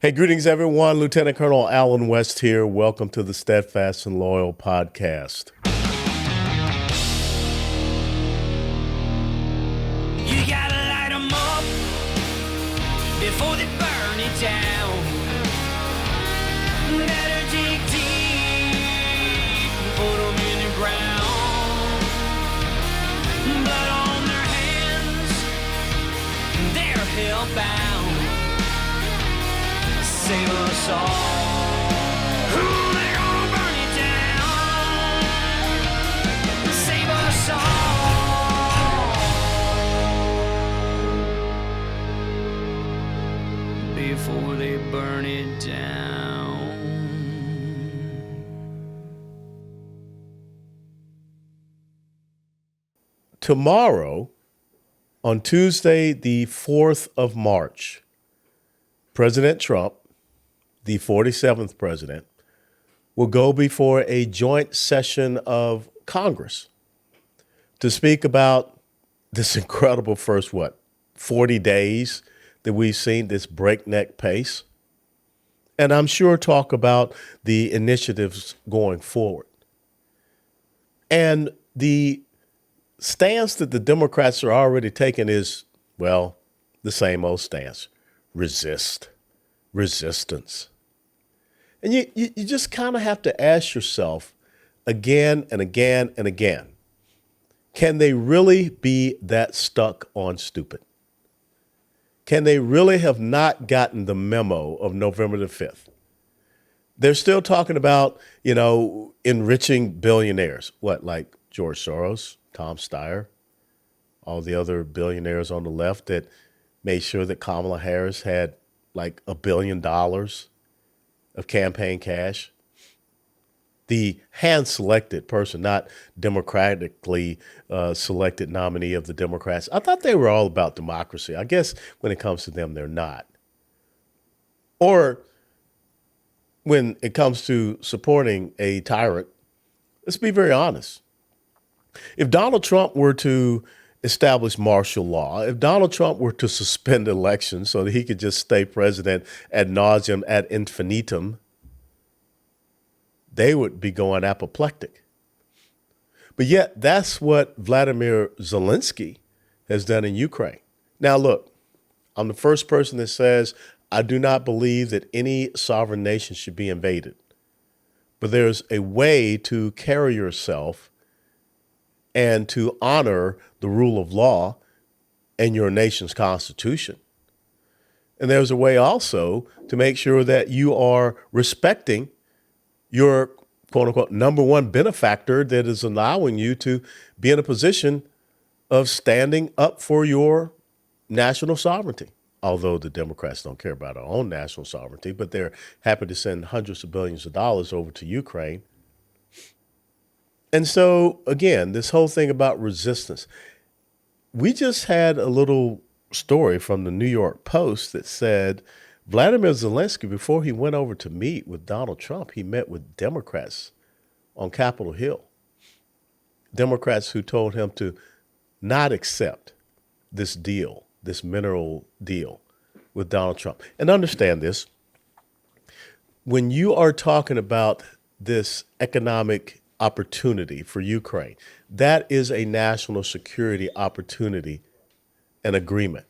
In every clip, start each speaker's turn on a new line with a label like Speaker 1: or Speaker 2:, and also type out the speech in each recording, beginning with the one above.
Speaker 1: Hey, greetings, everyone. Lieutenant Colonel Alan West here. Welcome to the Steadfast and Loyal podcast.
Speaker 2: You gotta light 'em up before they burn it down. Better dig deep, put 'em in the ground. Blood on their hands, they're hellbound. Save us all. Ooh, they're gonna burn it down. Save us all before they burn it down.
Speaker 1: Tomorrow, on Tuesday, the 4th of March, President Trump, the 47th president, will go before a joint session of Congress to speak about this incredible first, 40 days that we've seen this breakneck pace. And I'm sure talk about the initiatives going forward. And the stance that the Democrats are already taking is, well, the same old stance: resistance. And you just kind of have to ask yourself again and again and again, can they really be that stuck on stupid? Can they really have not gotten the memo of November the 5th? They're still talking about, enriching billionaires. Like George Soros, Tom Steyer, all the other billionaires on the left that made sure that Kamala Harris had like $1 billion of campaign cash. The hand-selected person, not democratically selected nominee of the Democrats. I thought they were all about democracy. I guess when it comes to them, they're not. Or when it comes to supporting a tyrant, let's be very honest. If Donald Trump were to establish martial law, if Donald Trump were to suspend elections so that he could just stay president ad nauseum, ad infinitum, they would be going apoplectic. But yet that's what Vladimir Zelensky has done in Ukraine. Now, look, I'm the first person that says I do not believe that any sovereign nation should be invaded. But there's a way to carry yourself and to honor the rule of law and your nation's constitution. And there's a way also to make sure that you are respecting your quote unquote number one benefactor that is allowing you to be in a position of standing up for your national sovereignty. Although the Democrats don't care about our own national sovereignty, but they're happy to send hundreds of billions of dollars over to Ukraine. And so, again, this whole thing about resistance. We just had a little story from the New York Post that said Vladimir Zelensky, before he went over to meet with Donald Trump, he met with Democrats on Capitol Hill. Democrats who told him to not accept this deal, this mineral deal with Donald Trump. And understand this, when you are talking about this economic opportunity for Ukraine, that is a national security opportunity and agreement.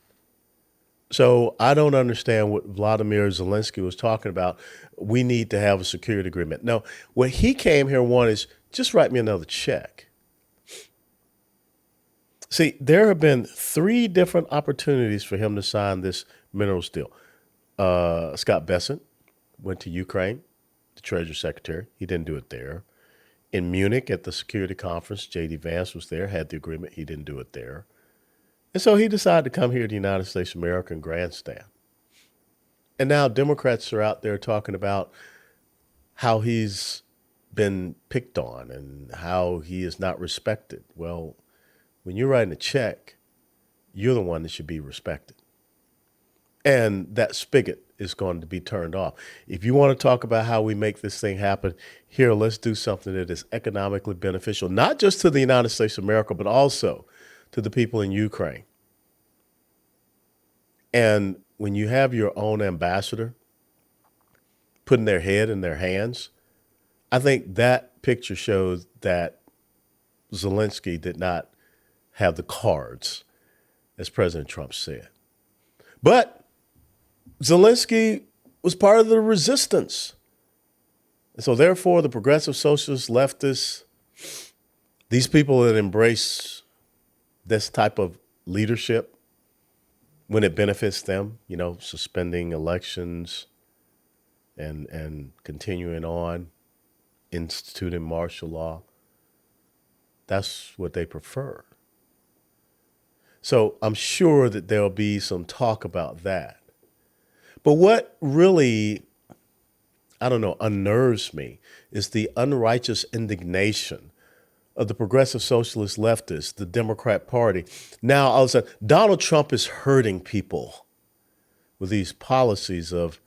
Speaker 1: So I don't understand what Vladimir Zelensky was talking about. We need to have a security agreement. No, what he came here wanted is just write me another check. See, there have been 3 different opportunities for him to sign this minerals deal. Scott Bessent went to Ukraine, the Treasury Secretary. He didn't do it there. In Munich at the security conference, J.D. Vance was there, had the agreement. He didn't do it there. And so he decided to come here to the United States of America and grandstand. And now Democrats are out there talking about how he's been picked on and how he is not respected. Well, when you're writing a check, you're the one that should be respected. And that spigot is going to be turned off. If you want to talk about how we make this thing happen, here, let's do something that is economically beneficial, not just to the United States of America, but also to the people in Ukraine. And when you have your own ambassador putting their head in their hands. I think that picture shows that Zelensky did not have the cards, as President Trump said. But Zelensky was part of the resistance. And so therefore, the progressive socialists, leftists, these people that embrace this type of leadership when it benefits them, suspending elections and continuing on, instituting martial law, that's what they prefer. So I'm sure that there'll be some talk about that. But what really, unnerves me is the unrighteous indignation of the progressive socialist leftists, the Democrat Party. Now, all of a sudden, Donald Trump is hurting people with these policies of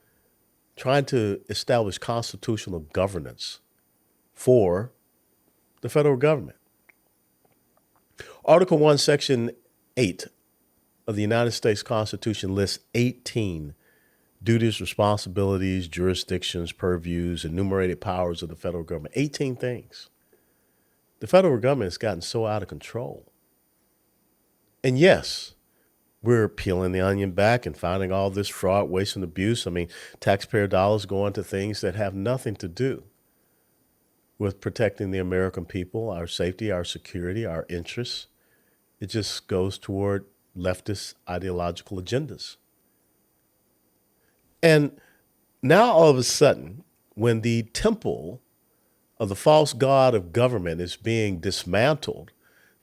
Speaker 1: trying to establish constitutional governance for the federal government. Article 1, Section 8 of the United States Constitution lists 18 duties, responsibilities, jurisdictions, purviews, enumerated powers of the federal government. 18 things. The federal government has gotten so out of control. And yes, we're peeling the onion back and finding all this fraud, waste, and abuse. Taxpayer dollars going to things that have nothing to do with protecting the American people, our safety, our security, our interests. It just goes toward leftist ideological agendas. And now all of a sudden, when the temple of the false god of government is being dismantled,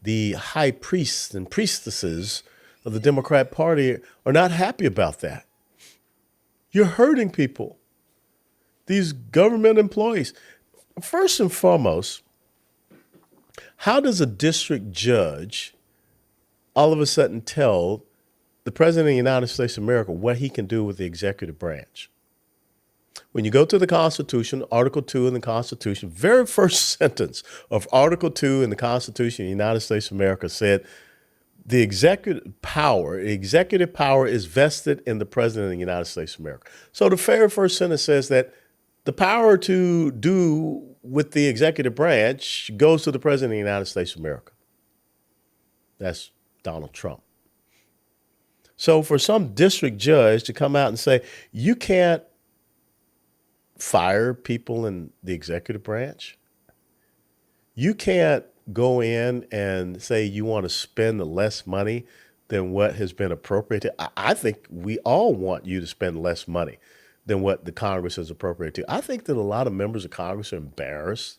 Speaker 1: the high priests and priestesses of the Democrat Party are not happy about that. You're hurting people. These government employees. First and foremost, how does a district judge all of a sudden tell the President of the United States of America what he can do with the executive branch? When you go to the Constitution, Article 2 in the Constitution, very first sentence of Article 2 in the Constitution of the United States of America said, the executive power is vested in the President of the United States of America. So the very first sentence says that the power to do with the executive branch goes to the President of the United States of America. That's Donald Trump. So for some district judge to come out and say, you can't fire people in the executive branch, you can't go in and say you want to spend less money than what has been appropriated. I think we all want you to spend less money than what the Congress has appropriated to. I think that a lot of members of Congress are embarrassed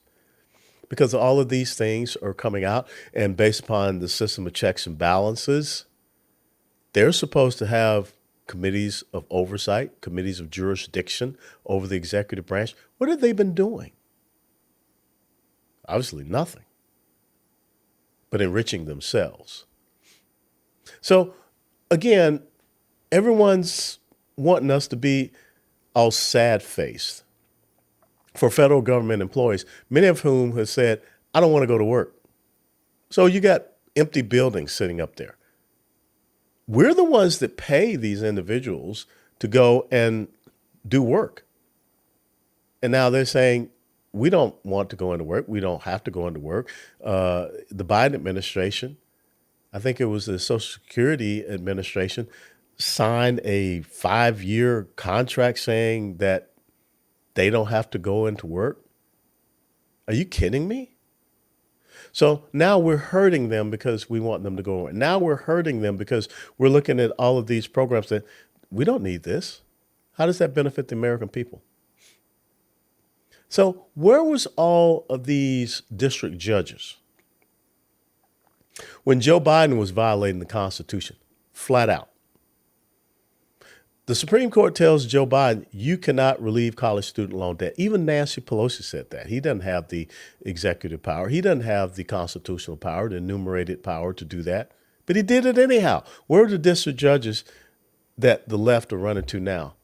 Speaker 1: because all of these things are coming out, and based upon the system of checks and balances, they're supposed to have committees of oversight, committees of jurisdiction over the executive branch. What have they been doing? Obviously nothing, but enriching themselves. So again, everyone's wanting us to be all sad-faced for federal government employees, many of whom have said, I don't want to go to work. So you got empty buildings sitting up there. We're the ones that pay these individuals to go and do work. And now they're saying, we don't want to go into work. We don't have to go into work. The Biden administration, I think it was the Social Security Administration, signed a 5-year contract saying that they don't have to go into work. Are you kidding me? So now we're hurting them because we want them to go. Now we're hurting them because we're looking at all of these programs that we don't need this. How does that benefit the American people? So where was all of these district judges when Joe Biden was violating the Constitution, flat out? The Supreme Court tells Joe Biden, you cannot relieve college student loan debt. Even Nancy Pelosi said that. He doesn't have the executive power. He doesn't have the constitutional power, the enumerated power to do that. But he did it anyhow. Where are the district judges that the left are running to now,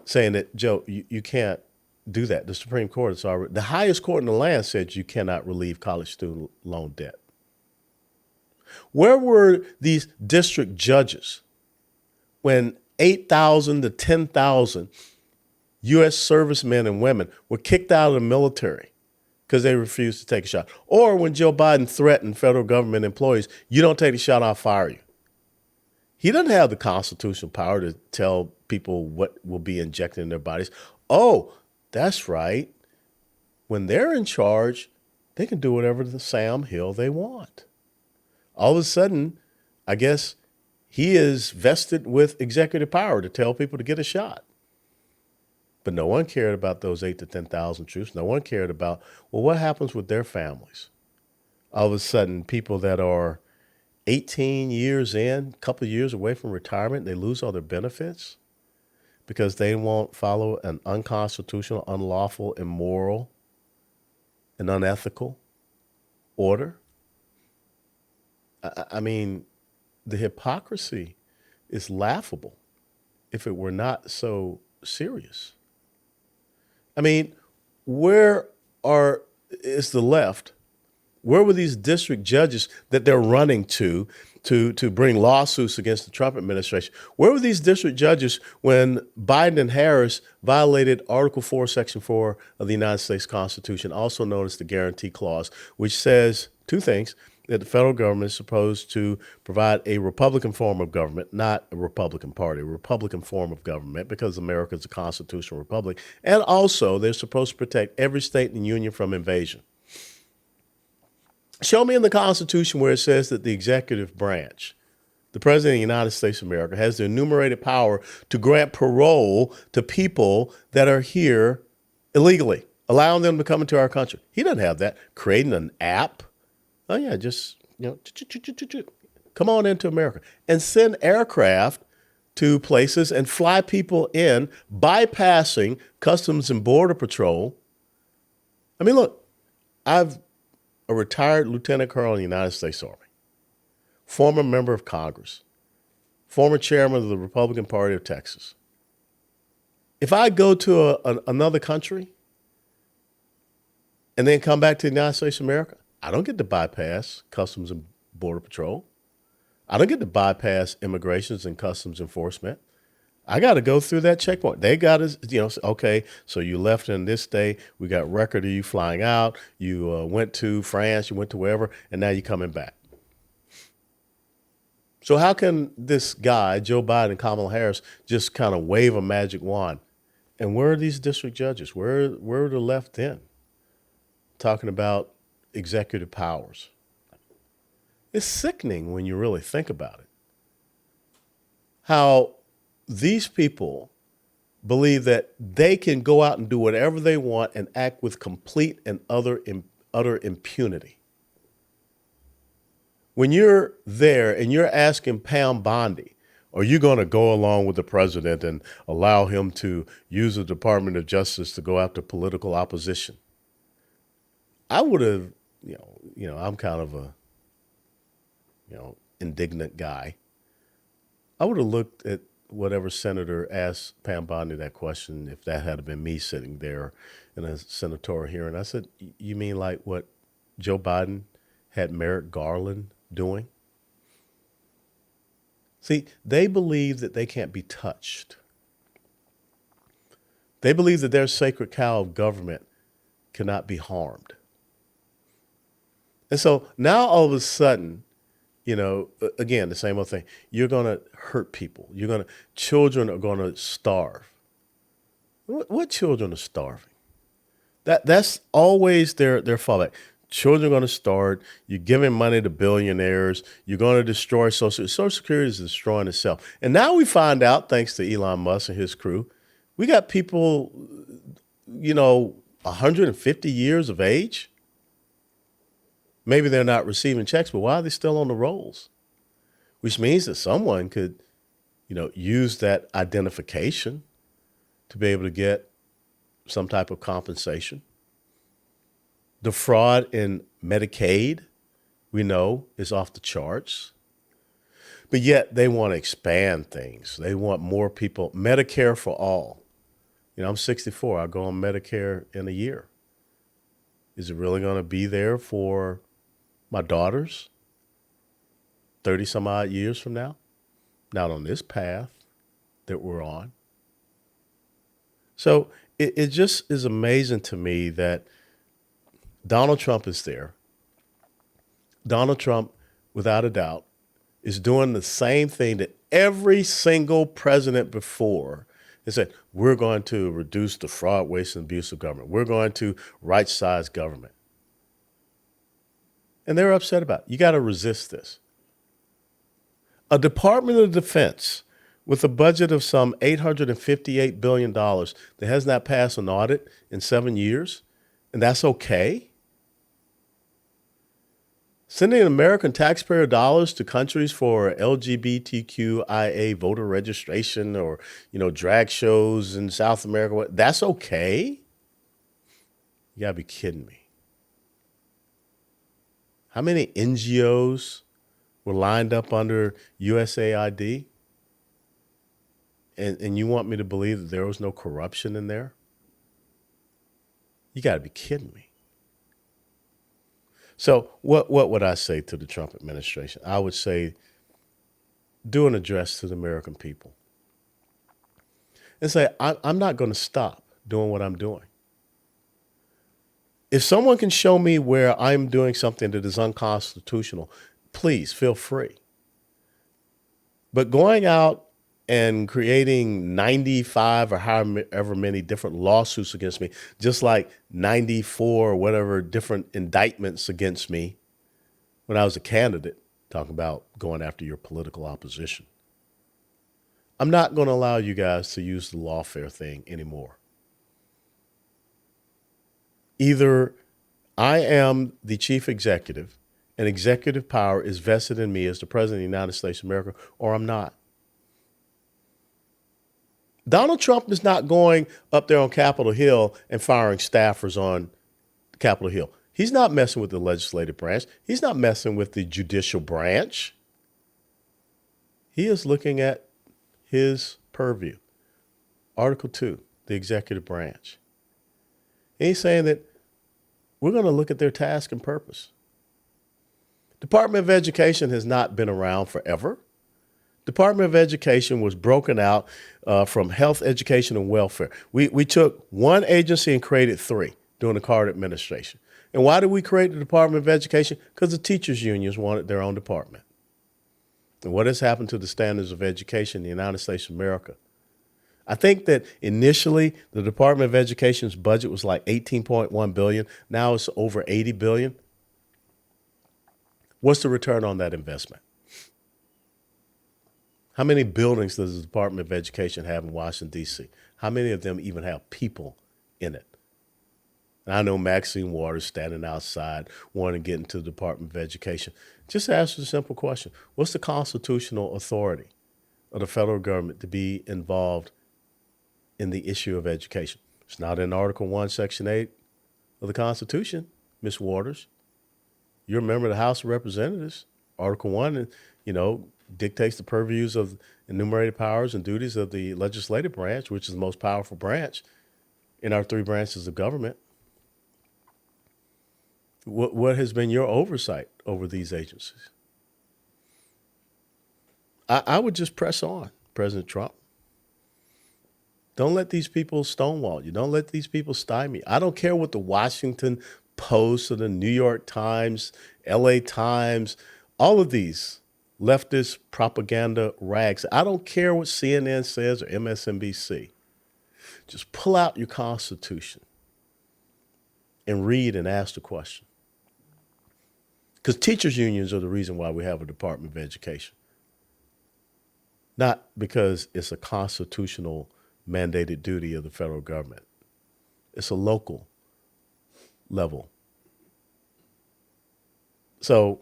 Speaker 1: saying that, Joe, you can't do that? The Supreme Court is already, the highest court in the land said you cannot relieve college student loan debt. Where were these district judges when 8,000 to 10,000 U.S. servicemen and women were kicked out of the military because they refused to take a shot. Or when Joe Biden threatened federal government employees, you don't take the shot, I'll fire you. He doesn't have the constitutional power to tell people what will be injected in their bodies. Oh, that's right. When they're in charge, they can do whatever the Sam Hill they want. All of a sudden, I guess he is vested with executive power to tell people to get a shot. But no one cared about those 8,000 to 10,000 troops. No one cared about, well, what happens with their families? All of a sudden, people that are 18 years in, a couple of years away from retirement, they lose all their benefits because they won't follow an unconstitutional, unlawful, immoral, and unethical order. I mean, the hypocrisy is laughable if it were not so serious. I mean, is the left? Where were these district judges that they're running to bring lawsuits against the Trump administration? Where were these district judges when Biden and Harris violated Article 4, Section 4 of the United States Constitution, also known as the Guarantee Clause, which says two things: that the federal government is supposed to provide a Republican form of government, not a Republican Party, a Republican form of government, because America is a constitutional republic. And also, they're supposed to protect every state in the union from invasion. Show me in the Constitution where it says that the executive branch, the President of the United States of America, has the enumerated power to grant parole to people that are here illegally, allowing them to come into our country. He doesn't have that. Creating an app. Oh, yeah, just, come on into America and send aircraft to places and fly people in, bypassing Customs and Border Patrol. I mean, look, I've a retired lieutenant colonel in the United States Army, former member of Congress, former chairman of the Republican Party of Texas. If I go to another country and then come back to the United States of America, I don't get to bypass Customs and Border Patrol. I don't get to bypass immigrations and customs enforcement. I got to go through that checkpoint. They got to, okay, so you left in this day. We got record of you flying out. You went to France, you went to wherever, and now you're coming back. So how can this guy, Joe Biden and Kamala Harris, just kind of wave a magic wand? And where are these district judges? Where are the left then? Talking about executive powers. It's sickening when you really think about it. How these people believe that they can go out and do whatever they want and act with complete and utter impunity. When you're there and you're asking Pam Bondi, are you going to go along with the president and allow him to use the Department of Justice to go after political opposition? I would have, I'm kind of a, indignant guy. I would have looked at whatever senator asked Pam Bondi that question, if that had been me sitting there in a senatorial hearing. I said, you mean like what Joe Biden had Merrick Garland doing? See, they believe that they can't be touched. They believe that their sacred cow of government cannot be harmed. And so now all of a sudden, again, the same old thing. You're going to hurt people. Children are going to starve. What children are starving? That's always their fallback. Children are going to starve. You're giving money to billionaires. You're going to destroy Social Security is destroying itself. And now we find out, thanks to Elon Musk and his crew, we got people, 150 years of age. Maybe they're not receiving checks, but why are they still on the rolls? Which means that someone could, use that identification to be able to get some type of compensation. The fraud in Medicaid, we know, is off the charts. But yet they want to expand things. They want more people. Medicare for all. I'm 64. I'll go on Medicare in a year. Is it really going to be there for my daughters 30 some odd years from now? Not on this path that we're on. So it just is amazing to me that Donald Trump is there. Donald Trump, without a doubt, is doing the same thing that every single president before has said. We're going to reduce the fraud, waste, and abuse of government. We're going to right-size government. And they're upset about it. You got to resist this. A Department of Defense with a budget of some $858 billion that has not passed an audit in 7 years, and that's okay? Sending American taxpayer dollars to countries for LGBTQIA voter registration or, drag shows in South America, that's okay? You gotta be kidding me. How many NGOs were lined up under USAID? And you want me to believe that there was no corruption in there? You gotta be kidding me. So what would I say to the Trump administration? I would say do an address to the American people and say, I'm not going to stop doing what I'm doing. If someone can show me where I'm doing something that is unconstitutional, please feel free. But going out and creating 95 or however many different lawsuits against me, just like 94 or whatever different indictments against me when I was a candidate, talking about going after your political opposition. I'm not going to allow you guys to use the lawfare thing anymore. Either I am the chief executive and executive power is vested in me as the president of the United States of America, or I'm not. Donald Trump is not going up there on Capitol Hill and firing staffers on Capitol Hill. He's not messing with the legislative branch. He's not messing with the judicial branch. He is looking at his purview. Article 2, the executive branch. And he's saying that we're going to look at their task and purpose. Department of Education has not been around forever. Department of Education was broken out from health, education, and welfare. We took one agency and created three during the Carter administration. And why did we create the Department of Education? Because the teachers' unions wanted their own department. And what has happened to the standards of education in the United States of America? I think that initially the Department of Education's budget was like $18.1 billion. Now it's over $80 billion. What's the return on that investment? How many buildings does the Department of Education have in Washington, D.C.? How many of them even have people in it? And I know Maxine Waters standing outside wanting to get into the Department of Education. Just ask a simple question. What's the constitutional authority of the federal government to be involved in the issue of education? It's not in Article 1, Section 8 of the Constitution, Ms. Waters. You're a member of the House of Representatives. Article 1, dictates the purviews of enumerated powers and duties of the legislative branch, which is the most powerful branch in our three branches of government. What has been your oversight over these agencies? I would just press on, President Trump. Don't let these people stonewall you. Don't let these people stymie. I don't care what the Washington Post or the New York Times, LA Times, all of these leftist propaganda rags. I don't care what CNN says or MSNBC. Just pull out your Constitution and read and ask the question. Because teachers' unions are the reason why we have a Department of Education. Not because it's a constitutional mandated duty of the federal government. It's a local level. So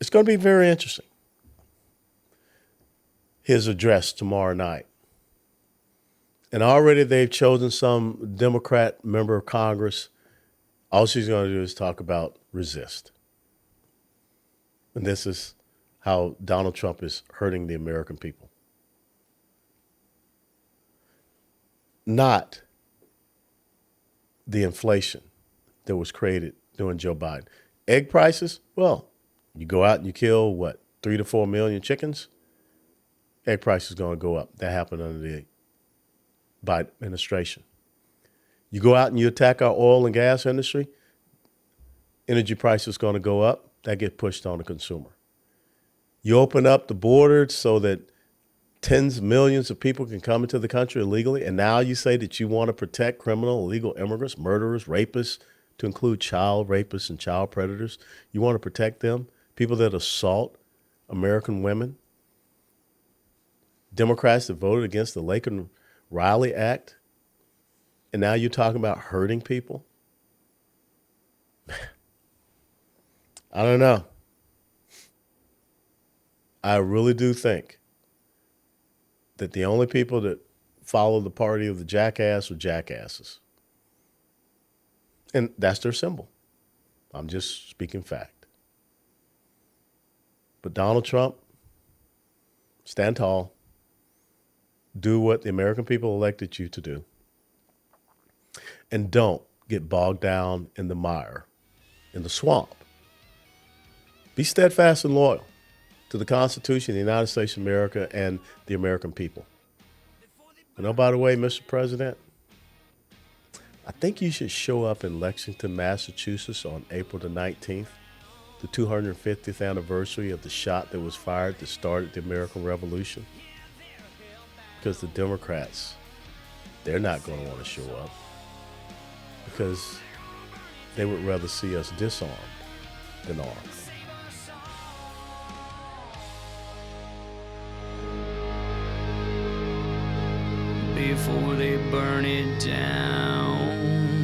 Speaker 1: it's going to be very interesting. His address tomorrow night. And already they've chosen some Democrat member of Congress. All she's going to do is talk about resist. And this is how Donald Trump is hurting the American people. Not the inflation that was created during Joe Biden. Egg prices, well, you go out and you kill, 3 to 4 million chickens? Egg price is going to go up. That happened under the Biden administration. You go out and you attack our oil and gas industry, energy prices going to go up. That gets pushed on the consumer. You open up the border so that tens of millions of people can come into the country illegally, and now you say that you want to protect criminal, illegal immigrants, murderers, rapists, to include child rapists and child predators. You want to protect them, people that assault American women. Democrats that voted against the Laken Riley Act, and now you're talking about hurting people? I don't know. I really do think that the only people that follow the party of the jackass are jackasses. And that's their symbol. I'm just speaking fact. But Donald Trump, stand tall. Do what the American people elected you to do. And don't get bogged down in the mire, in the swamp. Be steadfast and loyal to the Constitution of the United States of America and the American people. And oh, by the way, Mr. President, I think you should show up in Lexington, Massachusetts on April the 19th, the 250th anniversary of the shot that was fired that started the American Revolution. Because the Democrats, they're not going to want to show up because they would rather see us disarmed than armed.
Speaker 2: Before they burn it down.